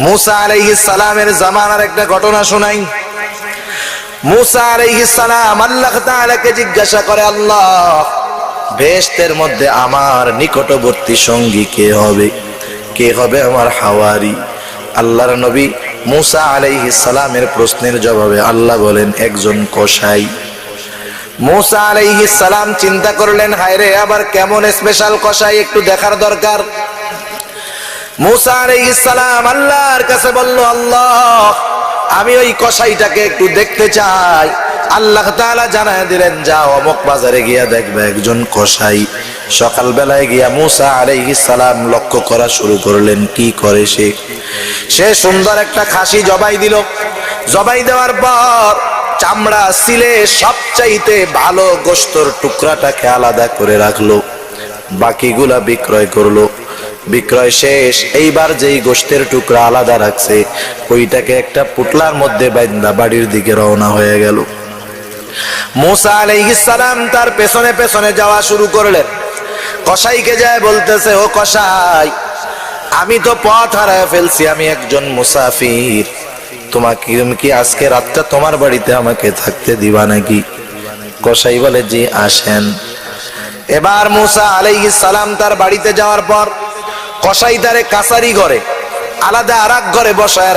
মুসা আলাইহিস সালামের জামানার একটা ঘটনা শোনাই। মুসা আলাইহিস সালাম আল্লাহ তাআলাকে জিজ্ঞাসা করে, আল্লাহ, বেহেশতের মধ্যে আমার নিকটবর্তী সঙ্গী কে হবে? কে হবে আমার হাওয়ারি? আল্লাহর নবী মুসা আলাইহিস সালামের প্রশ্নের জবাবে আল্লাহ বলেন, একজন কসাই। মুসা আলাইহিস সালাম চিন্তা করলেন, হায় রে, আবার কেমন স্পেশাল কসাই, একটু দেখার দরকার। মুসা আলাইহিস সালাম আল্লাহর কাছে বলল, আল্লাহ, আমি ওই কসাইটাকে একটু দেখতে চাই। আল্লাহ তাআলা জানায় দিলেন, যাও অমুক বাজারে গিয়া দেখবে একজন কসাই। সকাল বেলায় গিয়া মুসা আলাইহিস সালাম লক্ষ্য করা শুরু করলেন, কি করে সে সুন্দর একটা খাসি জবাই দিল। জবাই দেওয়ার পর চামড়া সিলে সবচাইতে ভালো গোশতর টুকরাটাকে আলাদা করে রাখলো, বাকিগুলা বিক্রয় করলো। বিক্রয় শেষ, এইবার যেই গোশতের টুকরা আলাদা রাখছে ওইটাকে একটা পুটলার মধ্যে বাঁধা বাড়ির দিকে রওনা হয়ে গেল। মুসা আলাইহিস সালাম তার পেছনে পেছনে যাওয়া শুরু করলেন। কসাইকে যায় বলতেছে, ও কসাই, আমি তো পথ হারায় ফেলছি, আমি একজন মুসাফির, তোমাকে কি আজকে রাতটা তোমার বাড়িতে আমাকে থাকতে দিবা নাকি? কসাই বলে, জি, আসেন। এবার মুসা আলাইহিস সালাম তার বাড়িতে যাওয়ার পর কসাই তারে কাছারি ঘরে আলাদা আরেক ঘরে বসায়